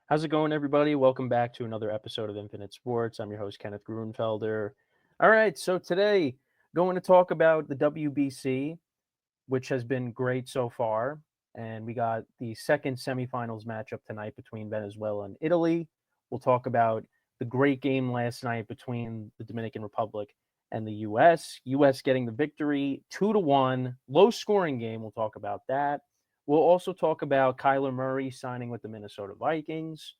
How's it going, everybody? Welcome back to another episode of Infinite Sports. I'm your host, Kenneth Grunfelder. All right, so today, going to talk about the WBC, which has been great so far. And we got the second semifinals matchup tonight between Venezuela and Italy. We'll talk about the great game last night between the Dominican Republic and the U.S. U.S. getting the victory 2-1, low scoring game. We'll talk about that. We'll also talk about Kyler Murray signing with the Minnesota Vikings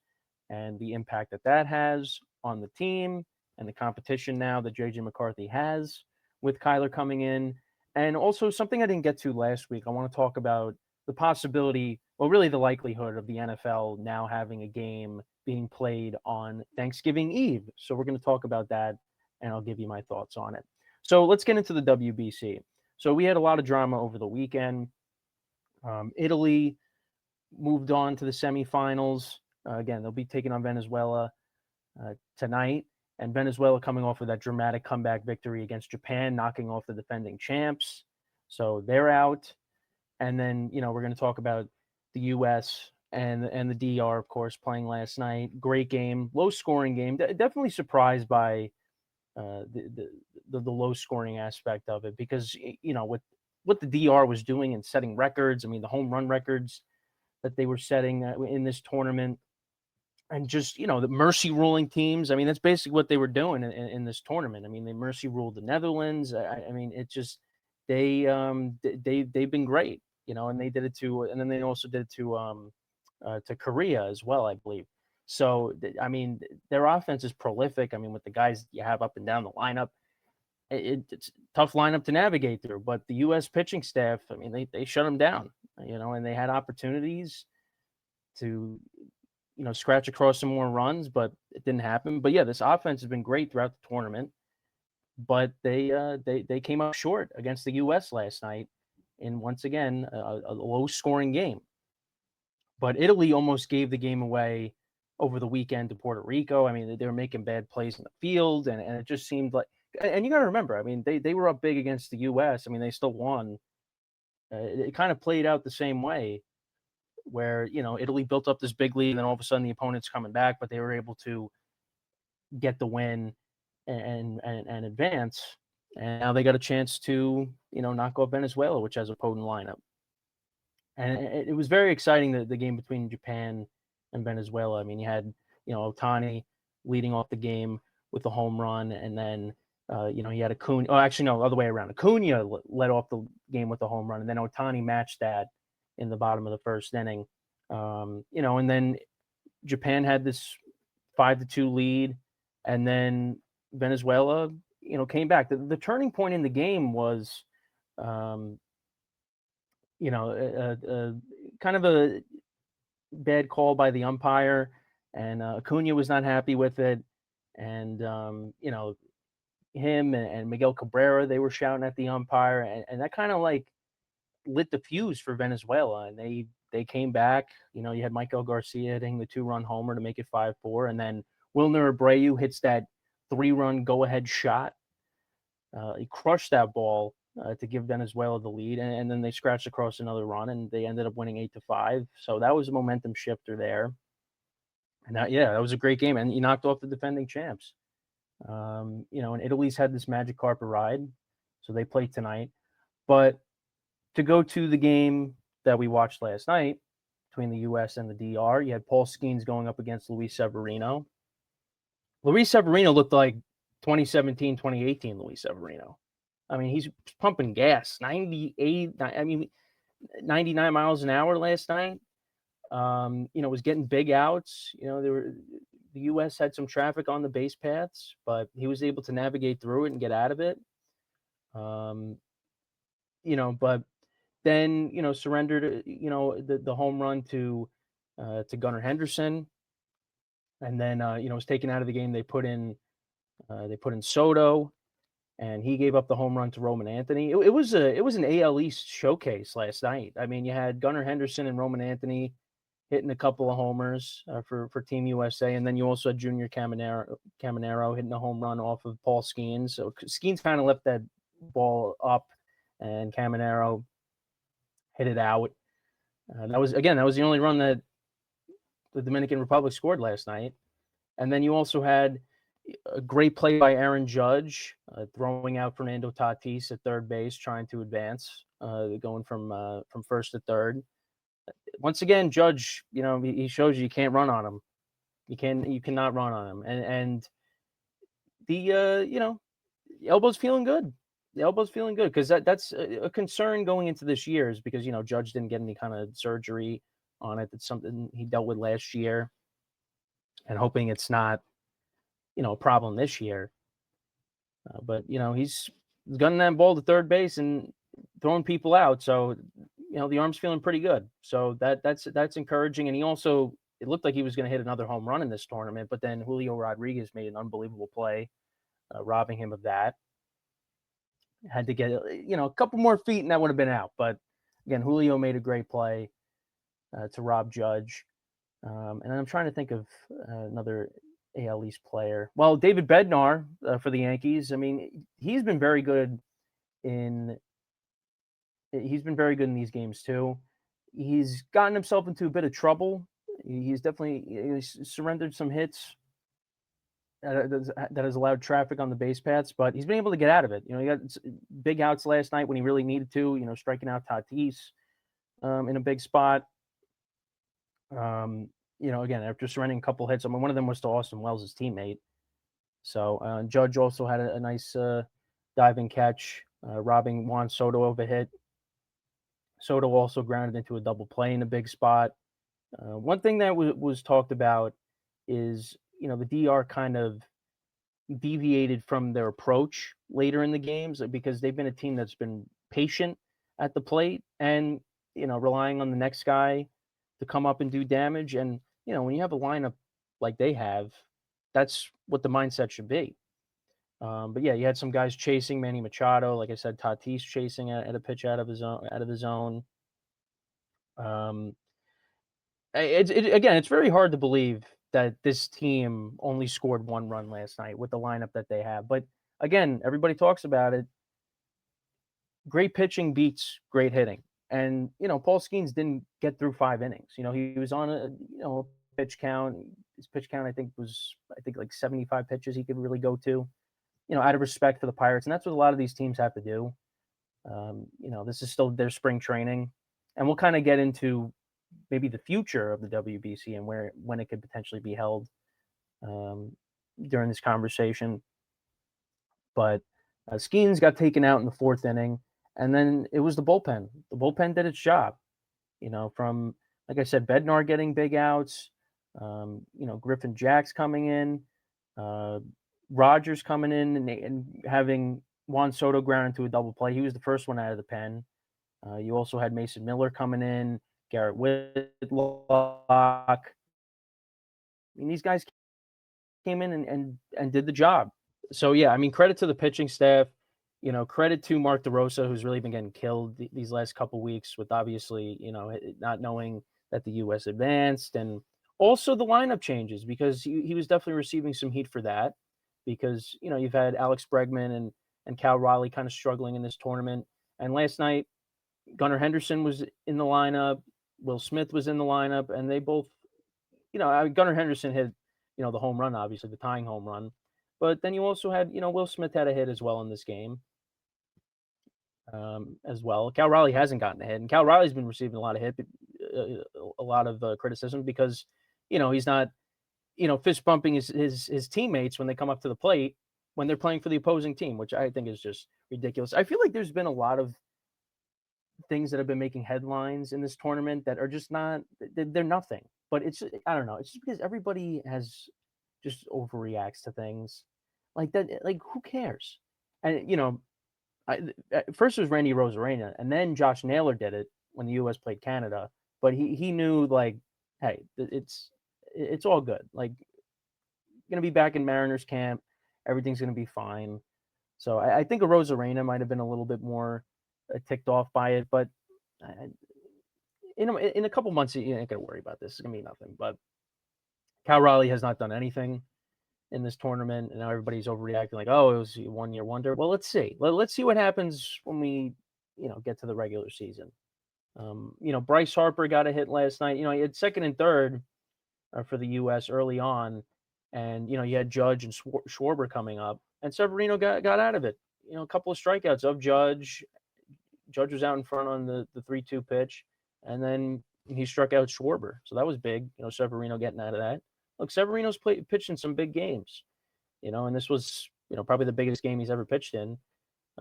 and the impact that that has on the team and the competition now that J.J. McCarthy has with Kyler coming in. And also something I didn't get to last week, I want to talk about the possibility, well, really the likelihood of the NFL now having a game being played on Thanksgiving Eve. So we're going to talk about that, and I'll give you my thoughts on it. So let's get into the WBC. So we had a lot of drama over the weekend. Italy moved on to the semifinals. Again, they'll be taking on Venezuela tonight. And Venezuela coming off of that dramatic comeback victory against Japan, knocking off the defending champs. So they're out. And then, we're going to talk about the U.S. and the DR, of course, playing last night. Great game, low scoring game. Definitely surprised by the low scoring aspect of it because, with what the DR was doing and setting records, I mean, the home run records that they were setting in this tournament, and just, the mercy ruling teams. I mean, that's basically what they were doing in this tournament. I mean, they mercy ruled the Netherlands. I mean, it just, they've been great, and they did it and then they also did it to Korea as well, I believe. So, I mean, their offense is prolific. I mean, with the guys you have up and down the lineup, it's a tough lineup to navigate through. But the U.S. pitching staff, I mean, they shut them down, and they had opportunities to, scratch across some more runs, but it didn't happen. But yeah, this offense has been great throughout the tournament, but they came up short against the U.S. last night in, once again, a low scoring game. But Italy almost gave the game away over the weekend to Puerto Rico. I mean, they were making bad plays in the field, and it just seemed like. And you got to remember, I mean, they were up big against the U.S. I mean, they still won. It kind of played out the same way, where Italy built up this big lead, and then all of a sudden the opponent's coming back, but they were able to get the win and advance. And now they got a chance to knock off Venezuela, which has a potent lineup. And it was very exciting, the game between Japan and Venezuela. I mean, you had Ohtani leading off the game with the home run, and then he had Acuna. Oh, actually, no, other way around. Acuna led off the game with the home run, and then Ohtani matched that in the bottom of the first inning. And then Japan had this 5-2 lead, and then Venezuela, came back. The turning point in the game was, kind of a bad call by the umpire, and Acuna was not happy with it, and him and Miguel Cabrera, they were shouting at the umpire, and that kind of like lit the fuse for Venezuela, and they came back. You had Michael Garcia hitting the 2-run homer to make it 5-4, and then Wilner Abreu hits that 3-run go-ahead shot. He crushed that ball to give Venezuela the lead, and then they scratched across another run, and they ended up winning 8-5. So that was a momentum shifter there. And that was a great game, and he knocked off the defending champs. And Italy's had this magic carpet ride, so they play tonight. But to go to the game that we watched last night between the U.S. and the DR, you had Paul Skeens going up against Luis Severino. Luis Severino looked like 2017, 2018 Luis Severino. I mean, he's pumping gas, 99 miles an hour last night. Was getting big outs. The U.S. had some traffic on the base paths, but he was able to navigate through it and get out of it. But then, surrendered, the home run to Gunnar Henderson. And then, was taken out of the game. They put in Soto, and he gave up the home run to Roman Anthony. It was an AL East showcase last night. I mean, you had Gunnar Henderson and Roman Anthony hitting a couple of homers for Team USA, and then you also had Junior Caminero hitting a home run off of Paul Skeens. So Skeens kind of left that ball up, and Caminero hit it out. That was the only run that the Dominican Republic scored last night. And then you also had a great play by Aaron Judge, throwing out Fernando Tatis at third base, trying to advance, going from first to third. Once again, Judge, he shows you can't run on him. You cannot run on him, and the elbow's feeling good. The elbow's feeling good because that's a concern going into this year is because Judge didn't get any kind of surgery on it. That's something he dealt with last year, and hoping it's not a problem this year. But he's gunning that ball to third base and throwing people out. So the arm's feeling pretty good. So that's encouraging. And he also, it looked like he was going to hit another home run in this tournament, but then Julio Rodriguez made an unbelievable play, robbing him of that. Had to get a couple more feet and that would have been out. But again, Julio made a great play to rob Judge. And I'm trying to think of another AL East player. Well, David Bednar for the Yankees. I mean, he's been very good in these games too. He's gotten himself into a bit of trouble. He's definitely surrendered some hits that has allowed traffic on the base paths, but he's been able to get out of it. He got big outs last night when he really needed to. Striking out Tatis in a big spot. Again, after surrendering a couple hits, I mean, one of them was to Austin Wells, his teammate. So Judge also had a nice diving catch, robbing Juan Soto of a hit. Soto also grounded into a double play in a big spot. One thing that was talked about is, the DR kind of deviated from their approach later in the games because they've been a team that's been patient at the plate and, relying on the next guy to come up and do damage. And, when you have a lineup like they have, that's what the mindset should be. But yeah, you had some guys chasing Manny Machado. Like I said, Tatis chasing at a pitch out of his own. It's very hard to believe that this team only scored one run last night with the lineup that they have. But again, everybody talks about it. Great pitching beats great hitting. And, Paul Skeens didn't get through 5 innings. He was on a pitch count. His pitch count, I think like 75 pitches he could really go to, out of respect for the Pirates. And that's what a lot of these teams have to do. This is still their spring training. And we'll kind of get into maybe the future of the WBC and when it could potentially be held during this conversation. But Skeens got taken out in the 4th inning. And then it was the bullpen. The bullpen did its job, from, like I said, Bednar getting big outs, Griffin Jacks coming in, Rogers coming in and having Juan Soto ground into a double play. He was the first one out of the pen. You also had Mason Miller coming in, Garrett Whitlock. I mean, these guys came in and did the job. So, yeah, I mean, credit to the pitching staff. Credit to Mark DeRosa, who's really been getting killed these last couple weeks with obviously, not knowing that the U.S. advanced, and also the lineup changes because he was definitely receiving some heat for that because, you've had Alex Bregman and Cal Raleigh kind of struggling in this tournament. And last night, Gunnar Henderson was in the lineup, Will Smith was in the lineup, and they both, Gunnar Henderson hit, the home run, obviously, the tying home run. But then you also had, Will Smith had a hit as well in this game. As well. Cal Raleigh hasn't gotten a hit, and Cal Raleigh's been receiving a lot of criticism because, he's not, fist bumping his teammates when they come up to the plate when they're playing for the opposing team, which I think is just ridiculous. I feel like there's been a lot of things that have been making headlines in this tournament that are just not, they're nothing. But I don't know. It's just because everybody has just overreacts to things like that. Like, who cares? And, first it was Randy Rosarena, and then Josh Naylor did it when the U.S. played Canada. But he knew, like, hey, it's all good. Like, going to be back in Mariners camp. Everything's going to be fine. So I think a Rosarena might have been a little bit more ticked off by it. But in a couple months, you ain't going to worry about this. It's going to be nothing. But Cal Raleigh has not done anything in this tournament, and now everybody's overreacting like, oh, it was a 1-year wonder. Well, let's see. Let's see what happens when we, get to the regular season. Bryce Harper got a hit last night. He had second and third, for the U.S. early on, and you had Judge and Schwarber coming up, and Severino got out of it. A couple of strikeouts of Judge. Judge was out in front on the 3-2 pitch, and then he struck out Schwarber, so that was big. Severino getting out of that. Look, Severino's pitched in some big games, and this was probably the biggest game he's ever pitched in.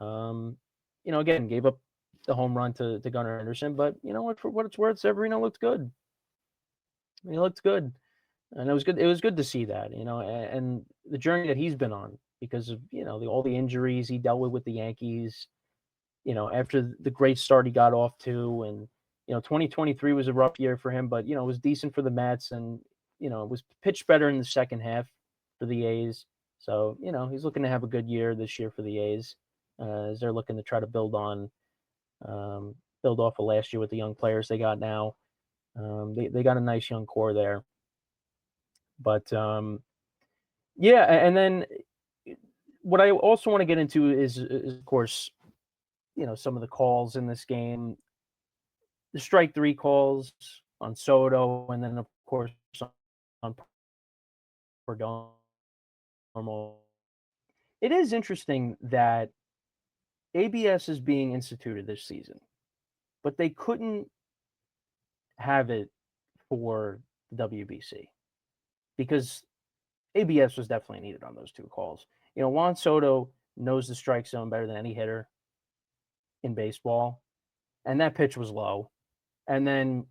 Again, gave up the home run to Gunnar Henderson, but what, for what it's worth, Severino looked good. He looked good, and it was good. It was good to see that, and the journey that he's been on because of all the injuries he dealt with the Yankees. After the great start he got off to, and 2023 was a rough year for him, but it was decent for the Mets, and it was pitched better in the second half for the A's. So he's looking to have a good year this year for the A's, as they're looking to try to build off of last year with the young players they got now. They got a nice young core there, but yeah, and then what I also want to get into is of course, some of the calls in this game, the strike three calls on Soto, and then of course on Perdomo. It is interesting that ABS is being instituted this season, but they couldn't have it for the WBC because ABS was definitely needed on those two calls. Juan Soto knows the strike zone better than any hitter in baseball, and that pitch was low. And then,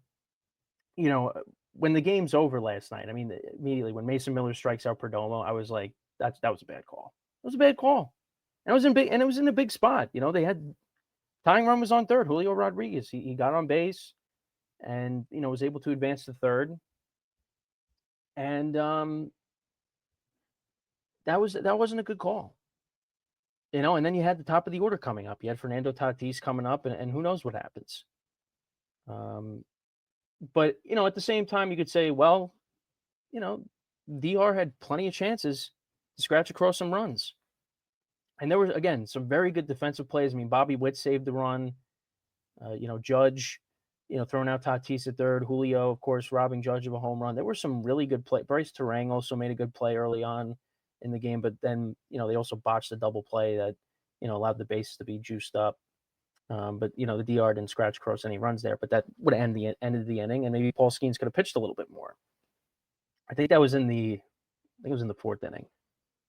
when the game's over last night, I mean, immediately when Mason Miller strikes out Perdomo, I was like, that was a bad call. It was a bad call. And it was in a big spot. They had tying run was on third. Julio Rodriguez, he got on base and was able to advance to third. And that wasn't a good call. And then you had the top of the order coming up. You had Fernando Tatis coming up, and who knows what happens. But at the same time, you could say, well, DR had plenty of chances to scratch across some runs. And there were, again, some very good defensive plays. I mean, Bobby Witt saved the run. Judge, throwing out Tatis at third. Julio, of course, robbing Judge of a home run. There were some really good play. Bryce Terang also made a good play early on in the game, but then, they also botched a double play that, allowed the bases to be juiced up. But the DR didn't scratch across any runs there, but that would end the inning, and maybe Paul Skeens could have pitched a little bit more. I think it was in the fourth inning.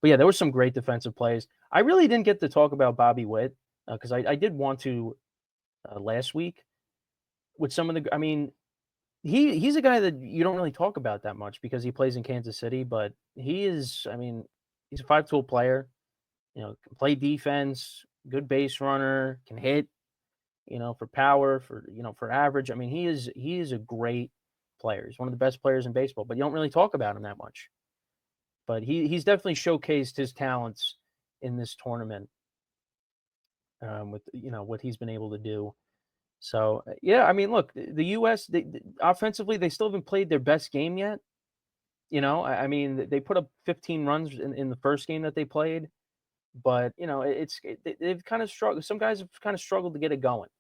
But yeah, there were some great defensive plays. I really didn't get to talk about Bobby Witt because I did want to last week with some of the. I mean, he's a guy that you don't really talk about that much because he plays in Kansas City, but he is. I mean, he's a 5-tool player. Can play defense, good base runner, can hit. For power, for average. I mean, he is a great player. He's one of the best players in baseball, but you don't really talk about him that much. But he's definitely showcased his talents in this tournament with what he's been able to do. So yeah, I mean, look, the U.S. Offensively, they still haven't played their best game yet. I mean, they put up 15 runs in the first game that they played, but they've kind of struggled. Some guys have kind of struggled to get it going.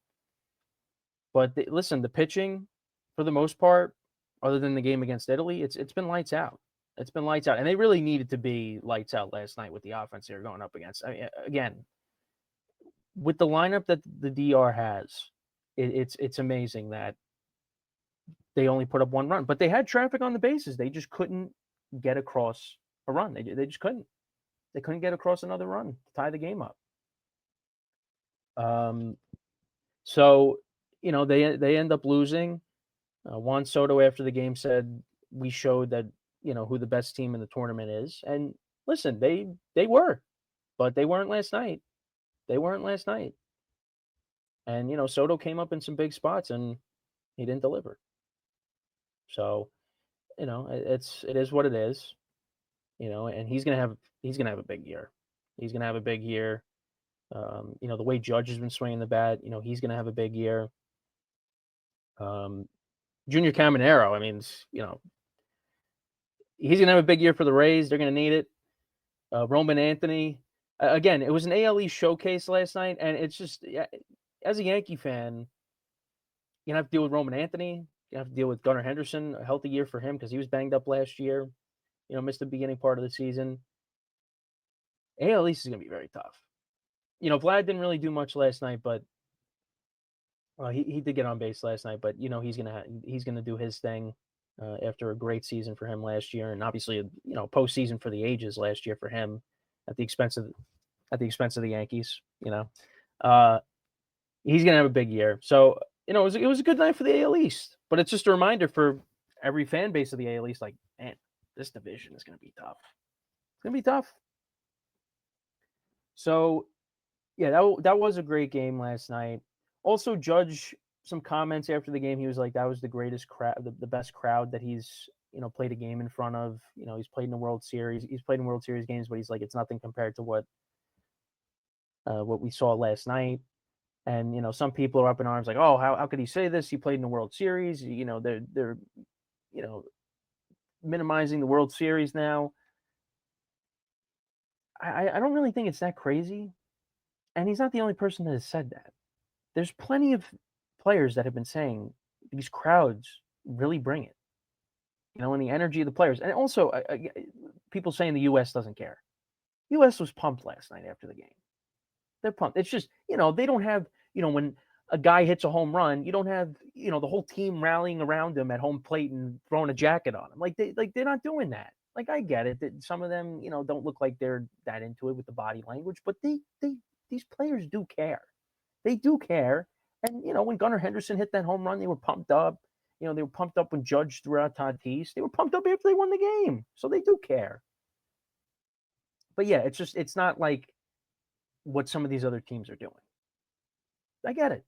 But listen, the pitching, for the most part, other than the game against Italy, it's been lights out. It's been lights out, and they really needed to be lights out last night with the offense they were going up against. I mean, again, with the lineup that the DR has, it's amazing that they only put up one run, but they had traffic on the bases. They just couldn't get across a run. They just couldn't. They couldn't get across another run to tie the game up. So they end up losing. Juan Soto after the game said, "We showed that who the best team in the tournament is." And listen, they were, but they weren't last night. They weren't last night. And Soto came up in some big spots and he didn't deliver. So it is what it is. And he's gonna have a big year. He's gonna have a big year. The way Judge has been swinging the bat, he's gonna have a big year. Junior Caminero, I mean, he's gonna have a big year for the Rays. They're gonna need it. Roman Anthony, again, it was an AL East showcase last night, and it's just, as a Yankee fan, you have to deal with Roman Anthony. You have to deal with Gunnar Henderson, a healthy year for him because he was banged up last year. Missed the beginning part of the season. AL East is going to be very tough. Vlad didn't really do much last night, but he did get on base last night. But he's gonna do his thing after a great season for him last year, and obviously postseason for the ages last year for him at the expense of the Yankees. He's gonna have a big year. So it was a good night for the AL East. But it's just a reminder for every fan base of the AL East, like, man, this division is gonna be tough. It's gonna be tough. So yeah, that was a great game last night. Also, Judge, some comments after the game, he was like, that was the greatest crowd, the best crowd that he's played a game in front of. He's played in the World Series. He's played in World Series games, but he's like, it's nothing compared to what we saw last night. And some people are up in arms like, oh, how could he say this? He played in the World Series. They're minimizing the World Series now. I don't really think it's that crazy. And he's not the only person that has said that. There's plenty of players that have been saying these crowds really bring it. And the energy of the players. And also, people saying the U.S. doesn't care. U.S. was pumped last night after the game. They're pumped. It's just, they don't have, when a guy hits a home run, you don't have, the whole team rallying around him at home plate and throwing a jacket on him. They're not doing that. Like, I get it that some of them, don't look like they're that into it with the body language, but these players do care. They do care. And, when Gunnar Henderson hit that home run, they were pumped up. They were pumped up when Judge threw out Tatis. They were pumped up after they won the game. So they do care. But yeah, it's not like what some of these other teams are doing. I get it.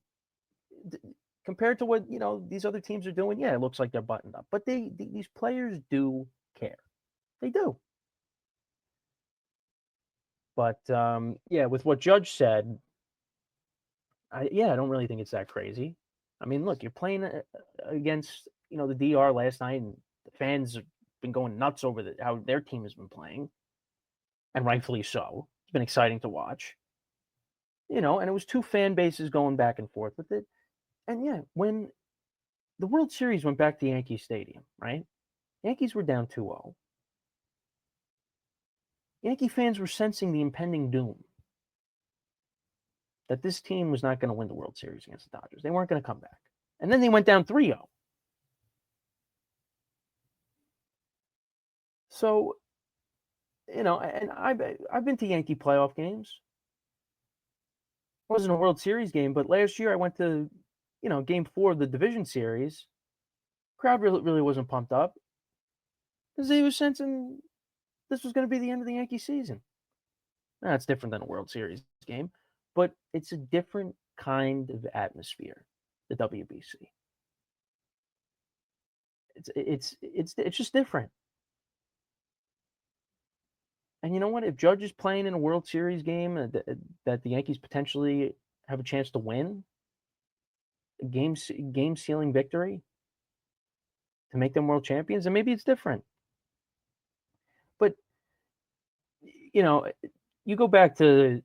Compared to what, these other teams are doing, yeah, it looks like they're buttoned up. But these players do care. They do. But, yeah, with what Judge said, I don't really think it's that crazy. I mean, look, you're playing against, the DR last night, and the fans have been going nuts over how their team has been playing, and rightfully so. It's been exciting to watch. And it was two fan bases going back and forth with it. And yeah, when the World Series went back to Yankee Stadium, right? Yankees were down 2-0. Yankee fans were sensing the impending doom that this team was not going to win the World Series against the Dodgers. They weren't going to come back. And then they went down 3-0. So, and I've been to Yankee playoff games. It wasn't a World Series game, but last year I went to, game 4 of the division series. Crowd really wasn't pumped up because they were sensing this was going to be the end of the Yankee season. Now, it's different than a World Series game, but it's a different kind of atmosphere, the WBC. It's just different. And you know what? If Judge is playing in a World Series game that the Yankees potentially have a chance to win, a game sealing victory to make them world champions, and maybe it's different. But you go back to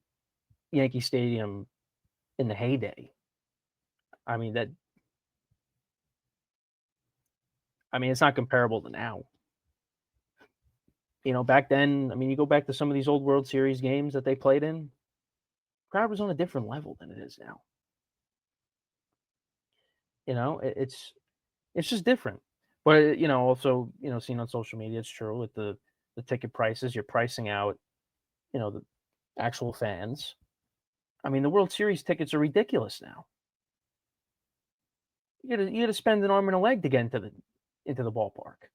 Yankee Stadium in the heyday. I mean, it's not comparable to now. Back then, you go back to some of these old World Series games that they played in, crowd was on a different level than it is now. It's just different. But, also, seen on social media, it's true with the ticket prices, you're pricing out, the actual fans. The World Series tickets are ridiculous now. You got to spend an arm and a leg to get into the ballpark.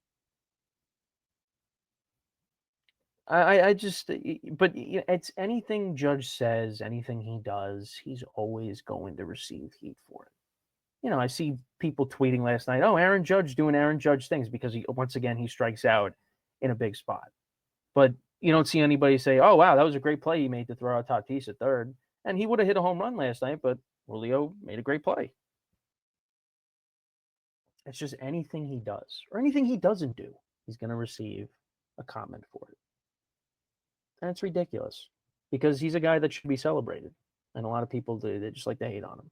But it's anything Judge says, anything he does, he's always going to receive heat for it. I see people tweeting last night, oh, Aaron Judge doing Aaron Judge things because once again, he strikes out in a big spot. But you don't see anybody say, oh, wow, that was a great play he made to throw out Tatis at third. And he would have hit a home run last night, but Julio made a great play. It's just anything he does or anything he doesn't do, he's going to receive a comment for it. And it's ridiculous because he's a guy that should be celebrated. And a lot of people do. They just like to hate on him.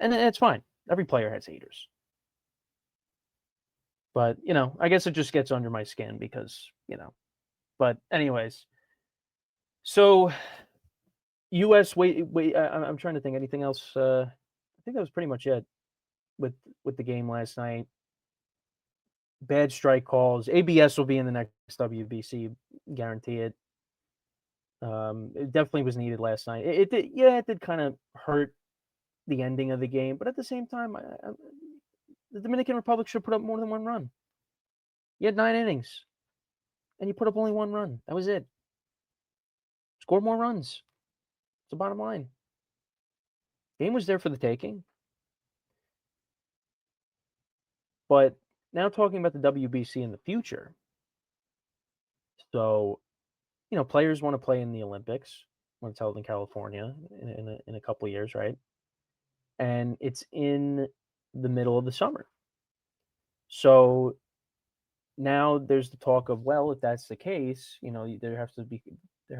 And it's fine. Every player has haters. But, I guess it just gets under my skin because, but anyways. So US wait I'm trying to think anything else I think that was pretty much it with the game last night. Bad strike calls. ABS will be in the next WBC, guarantee it. It definitely was needed last night. It did, yeah, it did kind of hurt the ending of the game, but at the same time, the Dominican Republic should put up more than one run. You had 9 innings, and you put up only one run. That was it. Score more runs. It's the bottom line. Game was there for the taking. But now talking about the WBC in the future. So, players want to play in the Olympics when it's held in California in a couple of years, right? And it's in the middle of the summer. So now there's the talk of, well, if that's the case, there has to be it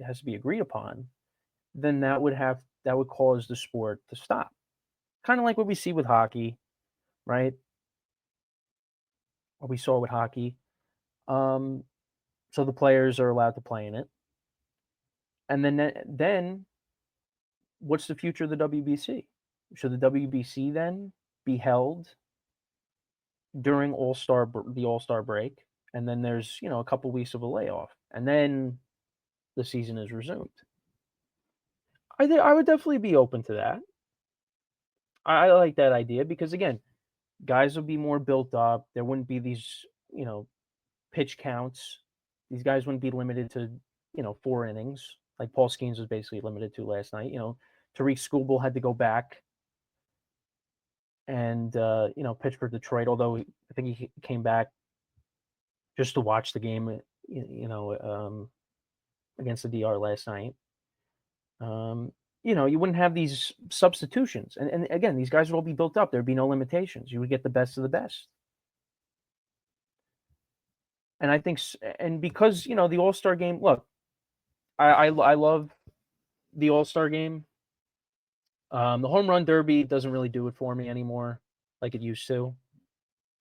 has to be agreed upon. Then that would cause the sport to stop, kind of like what we see with hockey, right? What we saw with hockey. So the players are allowed to play in it, and then what's the future of the WBC? Should the WBC then be held during the All-Star break, and then there's a couple weeks of a layoff, and then the season is resumed? I would definitely be open to that. I like that idea because again, guys will be more built up. There wouldn't be these pitch counts. These guys wouldn't be limited to 4 innings like Paul Skeens was basically limited to last night. Tariq Skubal had to go back and pitch for Detroit, although I think he came back just to watch the game, against the DR last night. You wouldn't have these substitutions, and again, these guys would all be built up. There'd be no limitations. You would get the best of the best. And I think, and because the All-Star game. Look, I love the All-Star game. The home run derby doesn't really do it for me anymore, like it used to.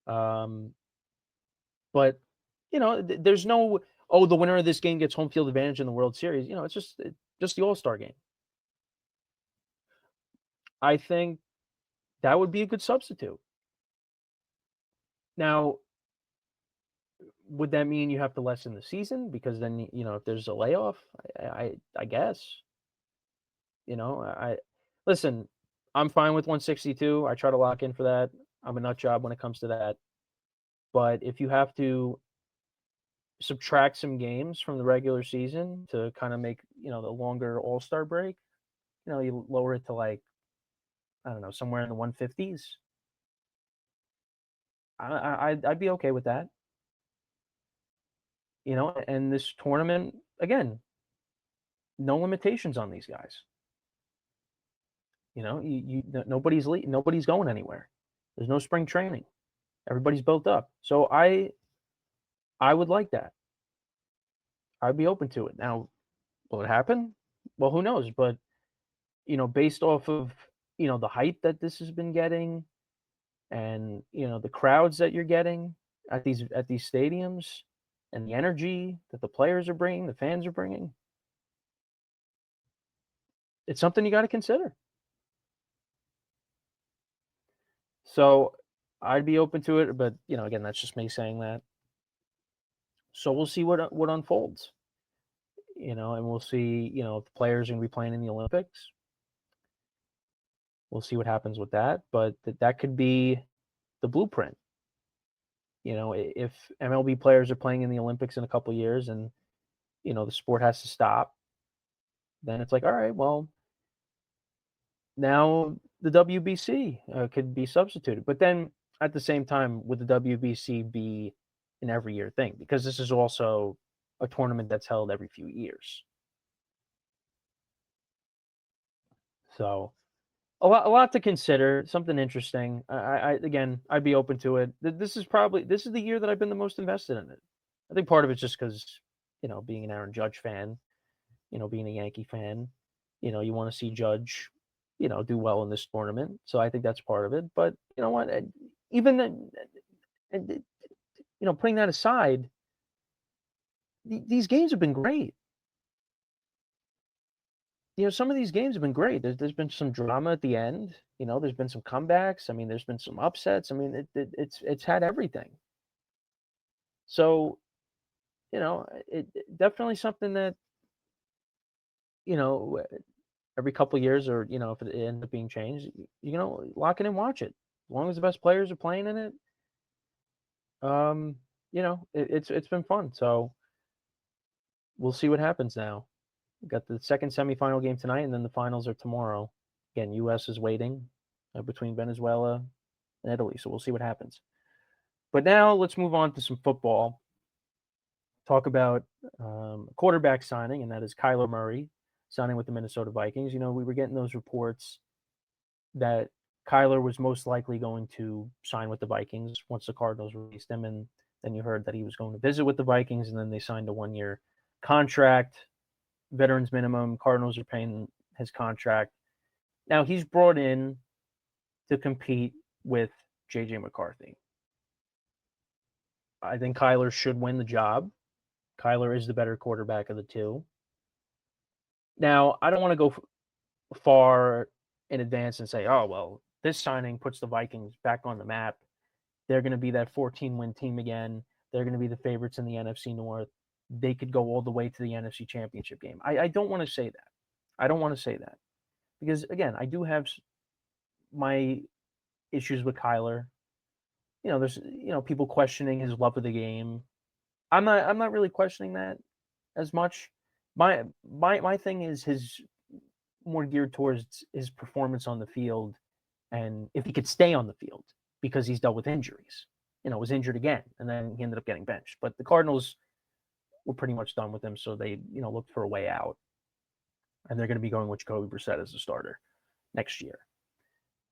But there's no the winner of this game gets home field advantage in the World Series. It's just the All-Star game. I think that would be a good substitute. Now, would that mean you have to lessen the season because then if there's a layoff, I guess. I listen. I'm fine with 162. I try to lock in for that. I'm a nut job when it comes to that. But if you have to subtract some games from the regular season to kind of make the longer All-Star break, you lower it to like I don't know somewhere in the 150s. I'd be okay with that. And this tournament again, no limitations on these guys. Nobody's going anywhere. There's no spring training. Everybody's built up. So I would like that. I'd be open to it. Now, will it happen? Well, who knows? But based off of the hype that this has been getting, and the crowds that you're getting at these stadiums, and the energy that the players are bringing, the fans are bringing, it's something you got to consider. So I'd be open to it, but again, that's just me saying that. So we'll see what unfolds. And we'll see, if the players are going to be playing in the Olympics. We'll see what happens with that, but that could be the blueprint. If MLB players are playing in the Olympics in a couple of years and the sport has to stop, then it's like, all right, well, now the WBC could be substituted. But then at the same time, would the WBC be an every year thing? Because this is also a tournament that's held every few years. So a lot to consider, something interesting. I'd be open to it. This is the year that I've been the most invested in it. I think part of it's just because, being an Aaron Judge fan, being a Yankee fan, you want to see Judge, do well in this tournament. So I think that's part of it. But you know what? even putting that aside, these games have been great. Some of these games have been great. There's been some drama at the end. There's been some comebacks. I mean, there's been some upsets. I mean, it's had everything. So, definitely something that, you know, every couple of years, or if it ends up being changed, lock it and watch it. As long as the best players are playing in it, it's been fun. So we'll see what happens now. We've got the second semifinal game tonight, and then the finals are tomorrow. Again, U.S. is waiting between Venezuela and Italy, so we'll see what happens. But now let's move on to some football. Talk about a quarterback signing, and that is Kyler Murray signing with the Minnesota Vikings. We were getting those reports that Kyler was most likely going to sign with the Vikings once the Cardinals released him, and then you heard that he was going to visit with the Vikings, and then they signed a 1-year contract, veterans minimum. Cardinals are paying his contract. Now he's brought in to compete with J.J. McCarthy. I think Kyler should win the job. Kyler is the better quarterback of the two. Now, I don't want to go far in advance and say, oh, well, this signing puts the Vikings back on the map. They're going to be that 14-win team again. They're going to be the favorites in the NFC North. They could go all the way to the NFC Championship game. I don't want to say that. I don't want to say that. Because, again, I do have my issues with Kyler. There's people questioning his love of the game. I'm not really questioning that as much. My thing is his more geared towards his performance on the field, and if he could stay on the field, because he's dealt with injuries. Was injured again, and then he ended up getting benched. But the Cardinals were pretty much done with him, so they looked for a way out, and they're going to be going with Jacoby Brissett as the starter next year.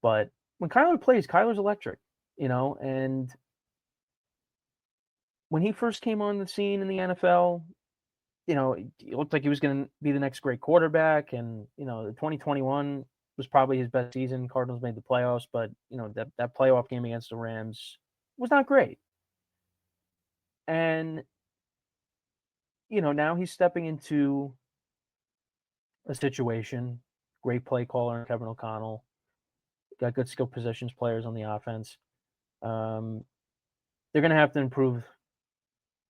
But when Kyler plays, Kyler's electric, and when he first came on the scene in the NFL, it looked like he was going to be the next great quarterback. And, the 2021 was probably his best season. Cardinals made the playoffs, but, that playoff game against the Rams was not great. And, now he's stepping into a situation, great play caller, Kevin O'Connell, got good skill positions players on the offense. They're going to have to improve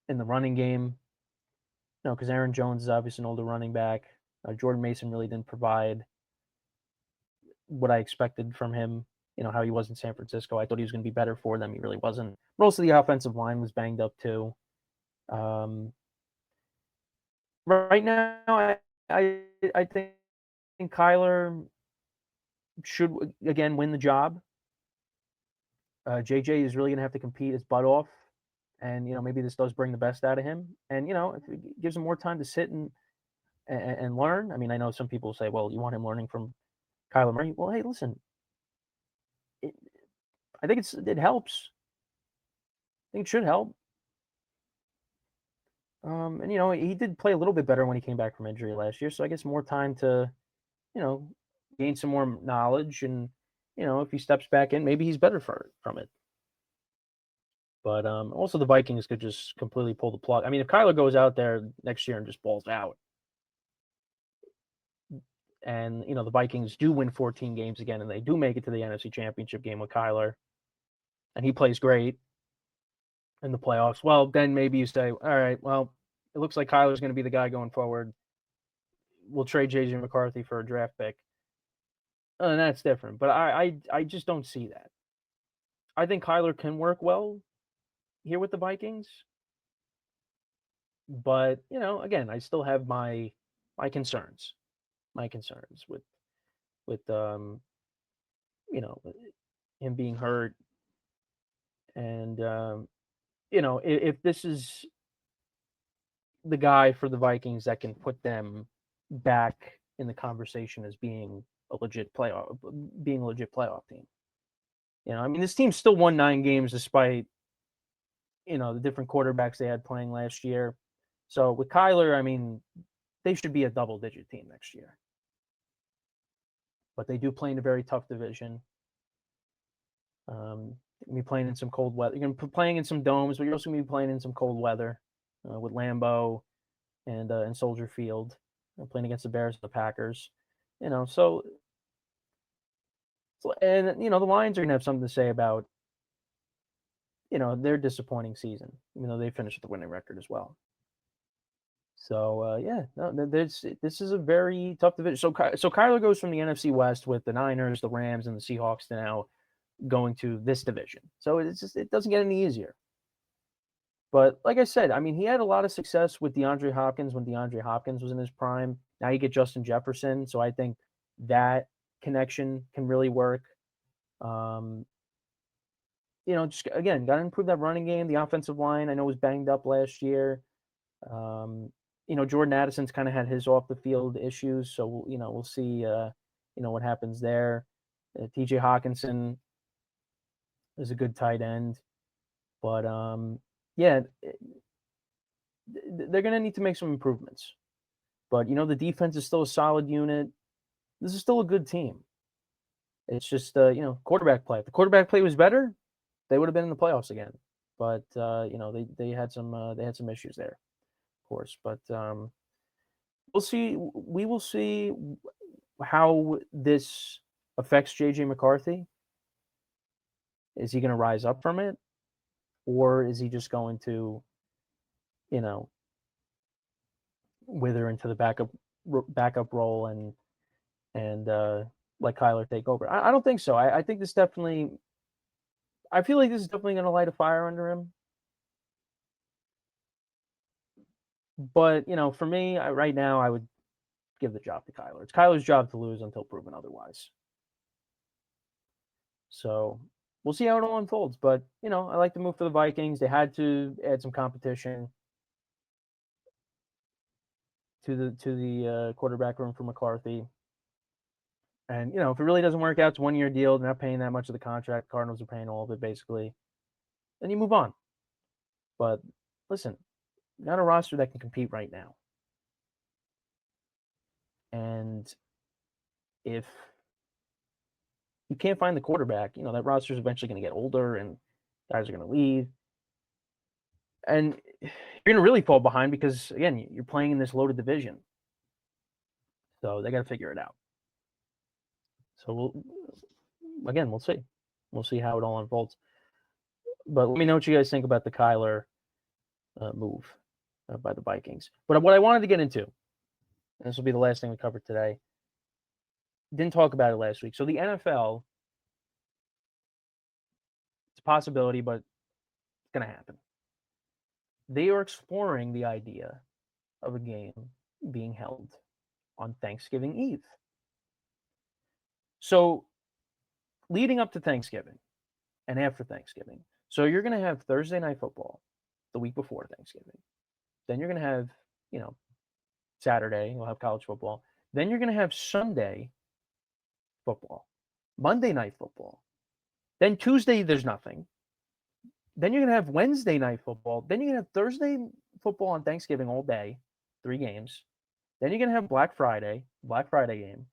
in the running game. Because Aaron Jones is obviously an older running back. Jordan Mason really didn't provide what I expected from him, how he was in San Francisco. I thought he was going to be better for them. He really wasn't. Most of the offensive line was banged up too. Right now, I think Kyler should, again, win the job. JJ is really going to have to compete his butt off. And, maybe this does bring the best out of him. And, if it gives him more time to sit and learn. I mean, I know some people say, well, you want him learning from Kyler Murray. Well, hey, listen, I think it helps. I think it should help. And, he did play a little bit better when he came back from injury last year. So I guess more time to, gain some more knowledge. And, if he steps back in, maybe he's better from it. But also the Vikings could just completely pull the plug. I mean, if Kyler goes out there next year and just balls out, and the Vikings do win 14 games again, and they do make it to the NFC Championship game with Kyler, and he plays great in the playoffs, well, then maybe you say, all right, well, it looks like Kyler's going to be the guy going forward. We'll trade J.J. McCarthy for a draft pick. And that's different. But I just don't see that. I think Kyler can work well here with the Vikings. But, again, I still have my concerns. My concerns with him being hurt. And, if this is the guy for the Vikings that can put them back in the conversation as being a legit playoff team. I mean, this team still won 9 games despite, the different quarterbacks they had playing last year. So with Kyler, I mean, they should be a double-digit team next year. But they do play in a very tough division. You're going to be playing in some cold weather. You're going to be playing in some domes, but you're also going to be playing in some cold weather with Lambeau and Soldier Field. Playing against the Bears and the Packers. And the Lions are going to have something to say about their disappointing season, even though they finished with a winning record as well. So this is a very tough division. So Kyler goes from the NFC West with the Niners, the Rams, and the Seahawks to now going to this division. So it doesn't get any easier. But like I said, I mean, he had a lot of success with DeAndre Hopkins when DeAndre Hopkins was in his prime. Now you get Justin Jefferson, so I think that connection can really work. Just again, got to improve that running game. The offensive line, I know, was banged up last year. Jordan Addison's kind of had his off the field issues, so we'll see. What happens there. T.J. Hawkinson is a good tight end, but they're going to need to make some improvements. But the defense is still a solid unit. This is still a good team. It's just quarterback play. If the quarterback play was better, they would have been in the playoffs again. But they had some issues there, of course. But we'll see. We will see how this affects J.J. McCarthy. Is he going to rise up from it, or is he just going to, wither into the backup role and let Kyler take over? I don't think so. I think this definitely. I feel like this is definitely going to light a fire under him. But, for me, right now, I would give the job to Kyler. It's Kyler's job to lose until proven otherwise. So we'll see how it all unfolds. But, I like the move for the Vikings. They had to add some competition to the quarterback room for McCarthy. And, if it really doesn't work out, it's a 1-year deal. They're not paying that much of the contract. Cardinals are paying all of it, basically. Then you move on. But listen, not a roster that can compete right now. And if you can't find the quarterback, that roster is eventually going to get older and guys are going to leave. And you're going to really fall behind because, again, you're playing in this loaded division. So they got to figure it out. So we'll see. We'll see how it all unfolds. But let me know what you guys think about the Kyler move by the Vikings. But what I wanted to get into, and this will be the last thing we cover today, didn't talk about it last week. So the NFL, it's a possibility, but it's going to happen. They are exploring the idea of a game being held on Thanksgiving Eve. So leading up to Thanksgiving and after Thanksgiving, so you're going to have Thursday night football the week before Thanksgiving. Then you're going to have, Saturday, you'll have college football. Then you're going to have Sunday football, Monday night football. Then Tuesday, there's nothing. Then you're going to have Wednesday night football. Then you're going to have Thursday football on Thanksgiving all day, 3 games. Then you're going to have Black Friday game.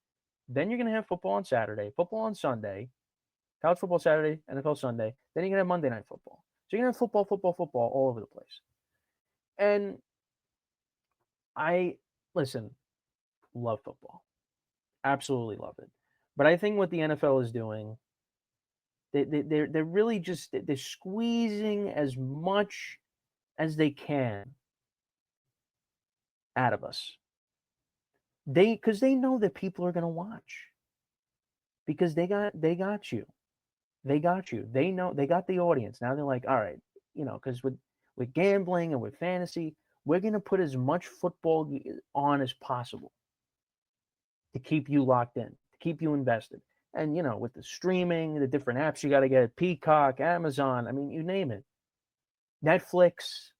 Then you're going to have football on Saturday, football on Sunday, college football Saturday, NFL Sunday. Then you're going to have Monday night football. So you're going to have football all over the place. And love football. Absolutely love it. But I think what the NFL is doing, they're really just they're squeezing as much as they can out of us. Because they know that people are going to watch. Because they got you. They got you. They know they got the audience. Now they're like, all right, because with gambling and with fantasy, we're going to put as much football on as possible to keep you locked in, to keep you invested. And, with the streaming, the different apps you got to get, Peacock, Amazon, I mean, you name it. Netflix,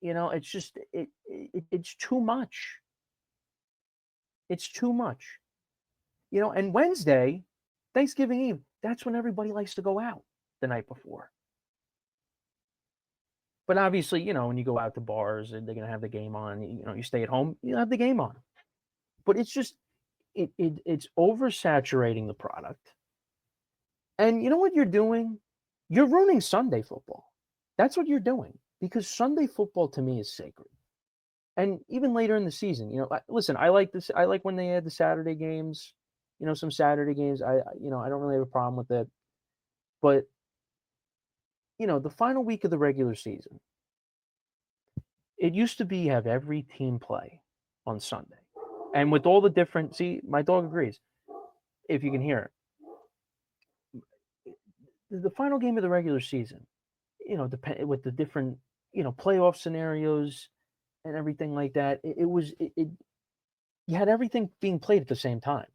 it's just, it's too much. It's too much. And Wednesday, Thanksgiving Eve, that's when everybody likes to go out the night before. But obviously, when you go out to bars and they're going to have the game on, you stay at home, you have the game on. But it's just, it's oversaturating the product. And you know what you're doing? You're ruining Sunday football. That's what you're doing because Sunday football to me is sacred. And even later in the season, listen, I like this. I like when they had the Saturday games. Some Saturday games. I don't really have a problem with it. But the final week of the regular season, it used to be you have every team play on Sunday, and with all the different. See, my dog agrees. If you can hear it, the final game of the regular season, depend with the different playoff scenarios and everything like that. It was it you had everything being played at the same time.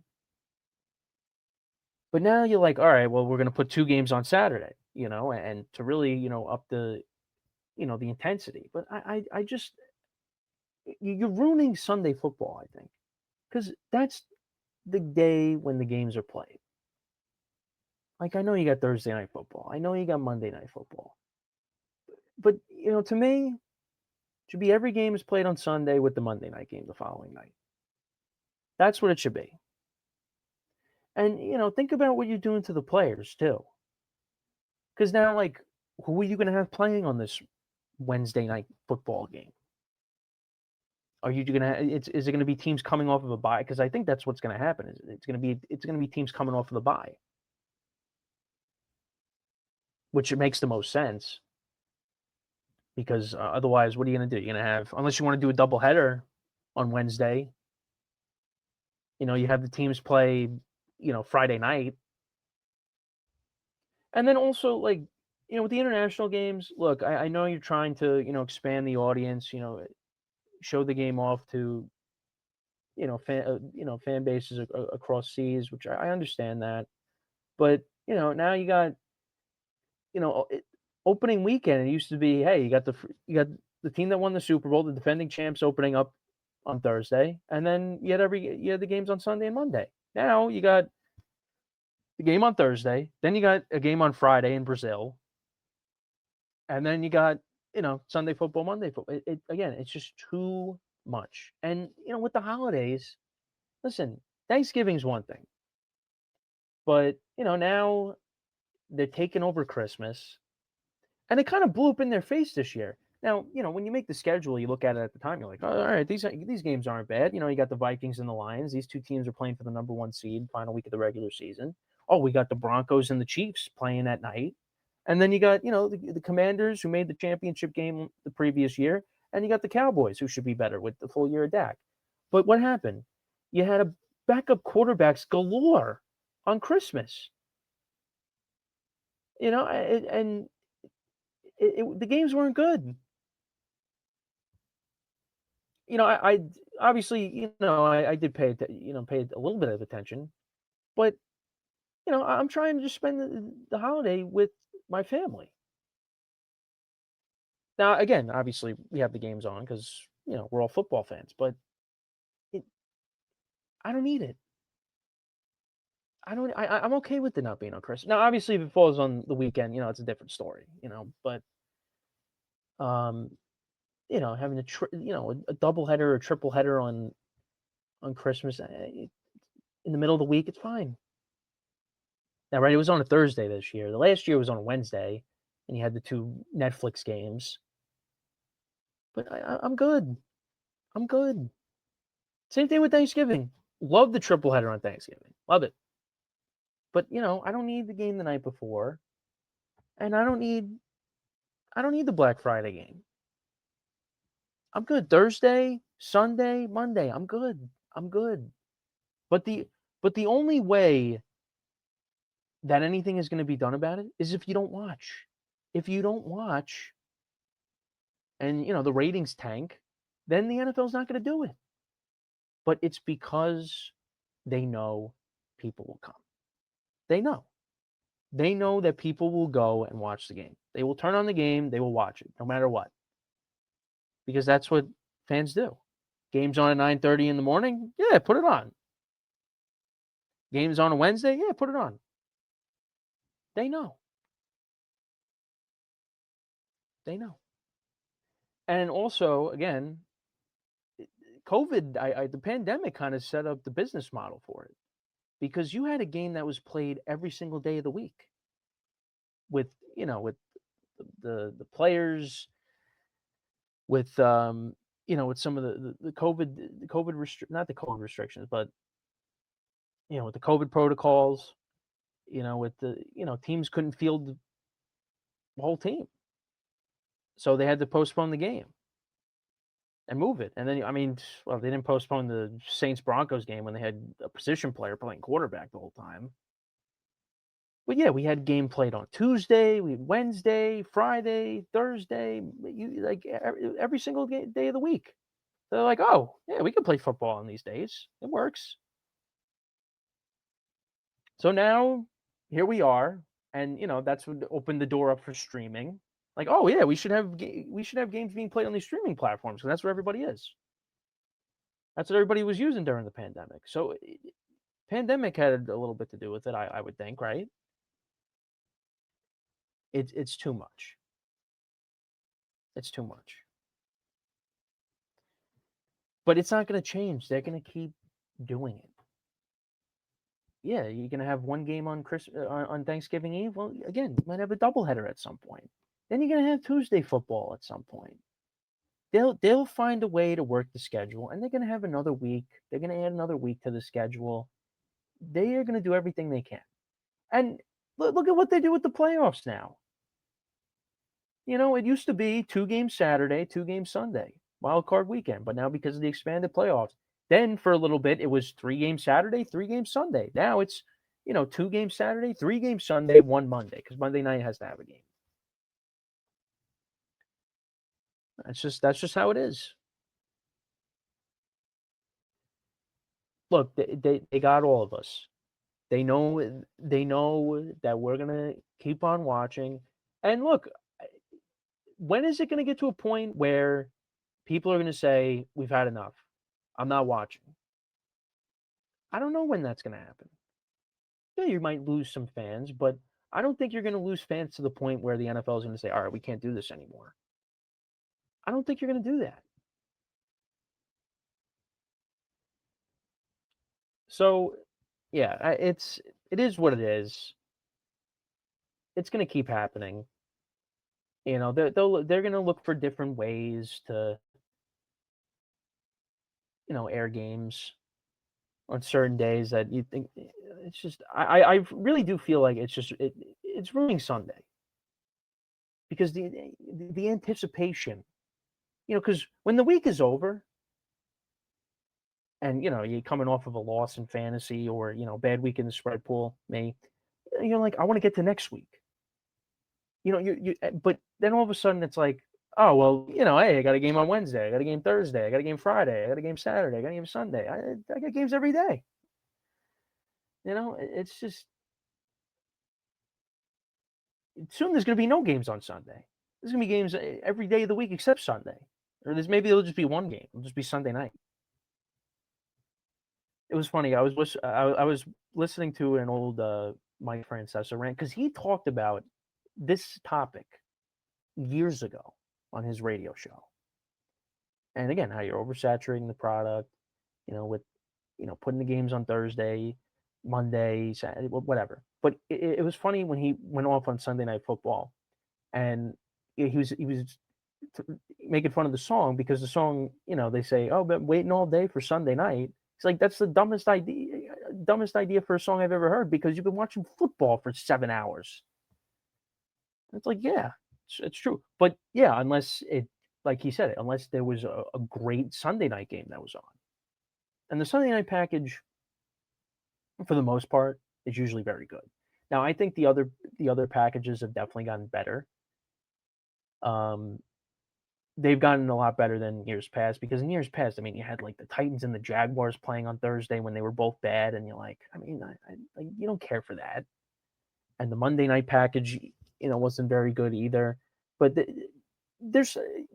But now you're like, all right, well, we're going to put two games on Saturday, and to really, up the intensity. But I just, you're ruining Sunday football, I think, because that's the day when the games are played. Like, I know you got Thursday night football. I know you got Monday night football. But, to me, it should be every game is played on Sunday with the Monday night game the following night. That's what it should be. And, think about what you're doing to the players, too. Because now, like, who are you going to have playing on this Wednesday night football game? Are you going to? Is it going to be teams coming off of a bye? Because I think that's what's going to happen. It's going to be teams coming off of the bye, which it makes the most sense. Because otherwise, what are you going to do? You're going to have, unless you want to do a doubleheader on Wednesday. You have the teams play, Friday night, and then also like, with the international games. Look, I know you're trying to, expand the audience. Show the game off to fan bases across seas, which I understand that. But now you got opening weekend. It used to be, hey, you got the team that won the Super Bowl, the defending champs, opening up on Thursday, and then you had the games on Sunday and Monday. Now you got the game on Thursday, then you got a game on Friday in Brazil, and then you got Sunday football, Monday football. Again, it's just too much. And with the holidays, listen, Thanksgiving's one thing, but now they're taking over Christmas, and it kind of blew up in their face this year. Now, when you make the schedule, you look at it at the time, you're like, oh, all right, these games aren't bad. You got the Vikings and the Lions. These two teams are playing for the number one seed, final week of the regular season. Oh, we got the Broncos and the Chiefs playing at night. And then you got, the Commanders who made the championship game the previous year, and you got the Cowboys who should be better with the full year of Dak. But what happened? You had a backup quarterbacks galore on Christmas. The games weren't good. I obviously, I did pay a little bit of attention, but I'm trying to just spend the holiday with my family. Now, again, obviously, we have the games on because we're all football fans, but I don't need it. I'm okay with it not being on Christmas. Now, obviously, if it falls on the weekend, it's a different story. But having a double header or triple header on Christmas in the middle of the week, it's fine. Now, right, it was on a Thursday this year. The last year was on a Wednesday, and you had the two Netflix games. But I'm good. I'm good. Same thing with Thanksgiving. Love the triple header on Thanksgiving. Love it. But I don't need the game the night before, and I don't need the Black Friday game. I'm good. Thursday, Sunday, Monday. I'm good. I'm good. But the only way that anything is going to be done about it is if you don't watch. If you don't watch, and the ratings tank, then the NFL's not going to do it. But it's because they know people will come. They know. They know that people will go and watch the game. They will turn on the game. They will watch it no matter what. Because that's what fans do. Games on at 9:30 in the morning? Yeah, put it on. Games on a Wednesday? Yeah, put it on. They know. They know. And also, again, COVID, the pandemic kind of set up the business model for it. Because you had a game that was played every single day of the week. with with the players, with with some of the not the COVID restrictions, but with the COVID protocols, with the teams couldn't field the whole team, so they had to postpone the game and move it. And then I mean, well, they didn't postpone the Saints Broncos game when they had a position player playing quarterback the whole time. But yeah, we had game played on Tuesday, we had Wednesday, Friday, Thursday, like every single day of the week. They're like, oh yeah, we can play football on these days. It works. So now here we are, and that's what opened the door up for streaming. Like, oh yeah, we should have games being played on these streaming platforms because that's where everybody is. That's what everybody was using during the pandemic. So, pandemic had a little bit to do with it, I would think, right? It's too much. It's too much. But it's not going to change. They're going to keep doing it. Yeah, you're going to have one game on on Thanksgiving Eve. Well, again, you might have a doubleheader at some point. Then you're going to have Tuesday football at some point. They'll find a way to work the schedule, and they're going to have another week. They're going to add another week to the schedule. They are going to do everything they can. And look at what they do with the playoffs now. It used to be 2 games Saturday, 2 games Sunday, wild card weekend. But now because of the expanded playoffs, then for a little bit, it was 3 games Saturday, 3 games Sunday. Now it's, 2 games Saturday, 3 games Sunday, 1 Monday, because Monday night has to have a game. That's just how it is. Look, they got all of us. They know that we're gonna keep on watching. And look, when is it gonna get to a point where people are gonna say, we've had enough? I'm not watching. I don't know when that's gonna happen. Yeah, you might lose some fans, but I don't think you're gonna lose fans to the point where the NFL is gonna say, all right, we can't do this anymore. I don't think you're gonna do that. So yeah, it is what it is. It's gonna keep happening. They're gonna look for different ways to air games on certain days that you think it's just I really do feel like it's ruining Sunday because the anticipation, because when the week is over and you're coming off of a loss in fantasy or bad week in the spread pool, you're like, I want to get to next week. But then all of a sudden it's like, oh well, hey, I got a game on Wednesday, I got a game Thursday, I got a game Friday, I got a game Saturday, I got a game Sunday. I got games every day. It's just soon there's going to be no games on Sunday. There's going to be games every day of the week except Sunday, or there'll just be one game. It'll just be Sunday night. It was funny. I was listening to an old Mike Francesa rant because he talked about this topic years ago on his radio show. And again, how you're oversaturating the product, with putting the games on Thursday, Monday, Saturday, whatever. But it was funny when he went off on Sunday Night Football, and he was making fun of the song because the song, they say, oh, but waiting all day for Sunday night. It's like that's the dumbest idea for a song I've ever heard because you've been watching football for 7 hours. It's like, yeah, it's true. But yeah, unless it, like he said, unless there was a great Sunday night game that was on. And the Sunday night package, for the most part, is usually very good. Now, I think the other packages have definitely gotten better. They've gotten a lot better than years past because in years past, I mean, you had like the Titans and the Jaguars playing on Thursday when they were both bad, and you're like, I mean, like you don't care for that. And the Monday night package, wasn't very good either. But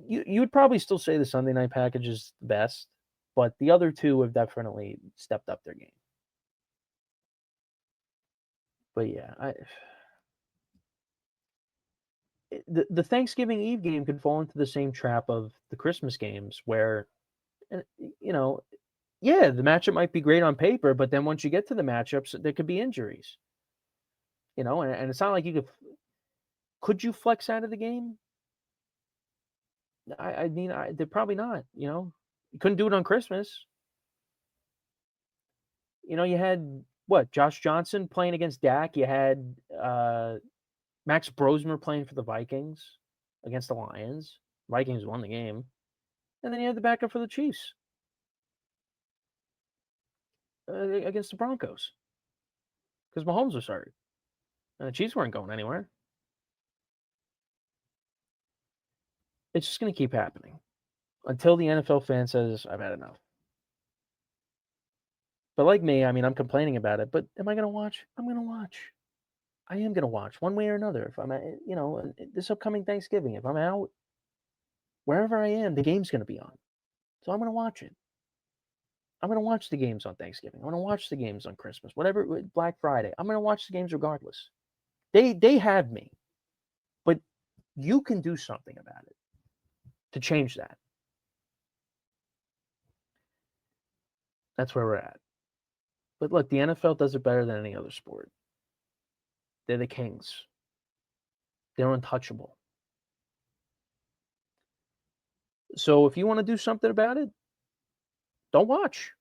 you would probably still say the Sunday night package is the best, but the other two have definitely stepped up their game. But yeah, the Thanksgiving Eve game could fall into the same trap of the Christmas games where, yeah, the matchup might be great on paper, but then once you get to the matchups, there could be injuries. And it's not like you could Could you flex out of the game? I mean, they're probably not. You couldn't do it on Christmas. You had what? Josh Johnson playing against Dak. You had Max Brosmer playing for the Vikings against the Lions. Vikings won the game. And then you had the backup for the Chiefs against the Broncos because Mahomes was hurt. And the Chiefs weren't going anywhere. It's just going to keep happening until the NFL fan says, I've had enough. But like me, I mean, I'm complaining about it. But am I going to watch? I'm going to watch. I am going to watch one way or another. If I'm, this upcoming Thanksgiving, if I'm out, wherever I am, the game's going to be on. So I'm going to watch it. I'm going to watch the games on Thanksgiving. I'm going to watch the games on Christmas, whatever, Black Friday. I'm going to watch the games regardless. They have me. But you can do something about it to change that. That's where we're at. But look, the NFL does it better than any other sport. They're the kings. They're untouchable. So if you want to do something about it, don't watch.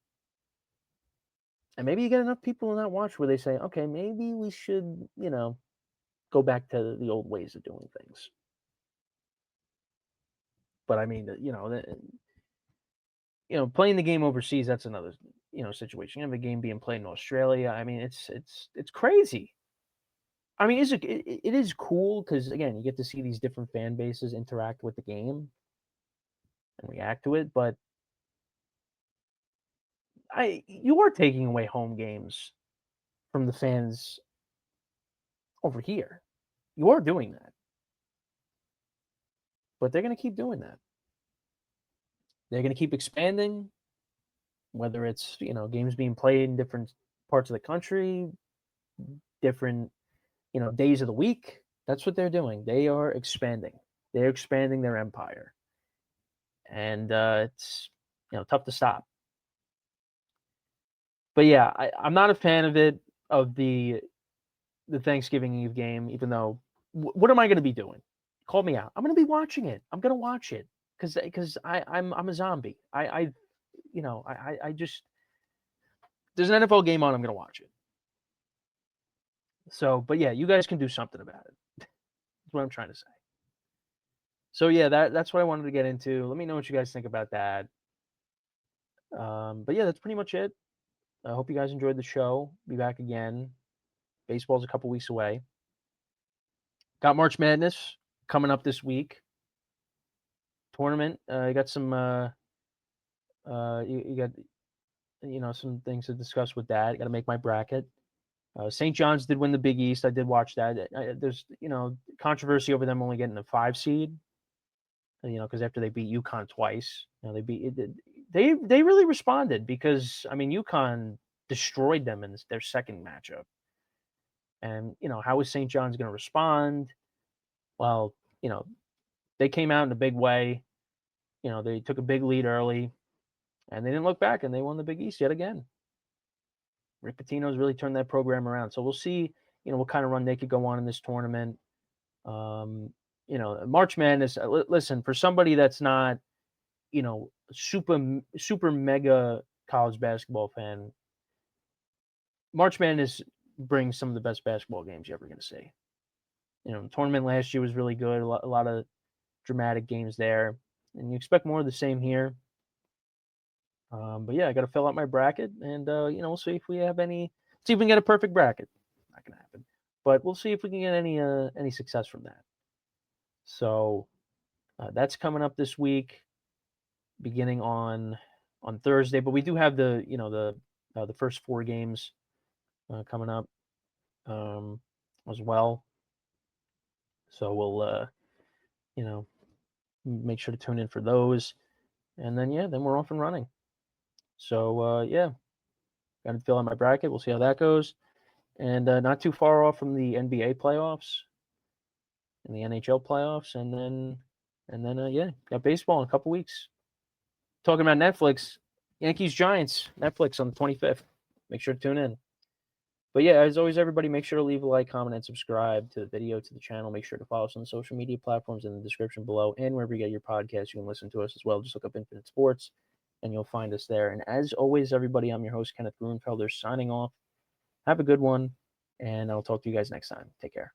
And maybe you get enough people to not watch where they say, okay, maybe we should, go back to the old ways of doing things. But I mean, playing the game overseas, that's another, situation. You have a game being played in Australia. I mean, it's crazy. I mean, it is cool because, again, you get to see these different fan bases interact with the game and react to it. But you are taking away home games from the fans over here. You are doing that. But they're going to keep doing that. They're going to keep expanding, whether it's, games being played in different parts of the country, different, days of the week. That's what they're doing. They are expanding. They're expanding their empire. And it's, tough to stop. But yeah, I'm not a fan of it, of the Thanksgiving Eve game, even though, what am I going to be doing? Call me out. I'm going to be watching it. I'm going to watch it because I'm a zombie. I just, there's an NFL game on, I'm going to watch it. So, but yeah, you guys can do something about it. That's what I'm trying to say. So yeah, that's what I wanted to get into. Let me know what you guys think about that. But yeah, that's pretty much it. I hope you guys enjoyed the show. Be back again. Baseball's a couple weeks away. Got March Madness coming up this week. Tournament. You got some. You got some things to discuss with that. Got to make my bracket. St. John's did win the Big East. I did watch that. There's controversy over them only getting a 5 seed. Because after they beat UConn twice, they really responded because I mean UConn destroyed them in their second matchup. And how is St. John's going to respond? Well, they came out in a big way. They took a big lead early, and they didn't look back, and they won the Big East yet again. Rick Pitino's really turned that program around. So we'll see, what kind of run they could go on in this tournament. March Madness. Listen, for somebody that's not, super mega college basketball fan, March Madness brings some of the best basketball games you're ever going to see. The tournament last year was really good. A lot of dramatic games there, and you expect more of the same here. But yeah, I got to fill out my bracket, and we'll see if we have see if we can get a perfect bracket. Not gonna happen, but we'll see if we can get any success from that. So that's coming up this week, beginning on Thursday. But we do have the first 4 games coming up as well. So we'll make sure to tune in for those, and then then we're off and running. So got to fill out my bracket. We'll see how that goes, and not too far off from the NBA playoffs and the NHL playoffs, and then got baseball in a couple weeks. Talking about Netflix, Yankees Giants, Netflix on the 25th. Make sure to tune in. But yeah, as always, everybody, make sure to leave a like, comment, and subscribe to the video, to the channel. Make sure to follow us on the social media platforms in the description below, and wherever you get your podcast, you can listen to us as well. Just look up Infinite Sports, and you'll find us there. And as always, everybody, I'm your host, Kenneth Grunfelder, signing off. Have a good one, and I'll talk to you guys next time. Take care.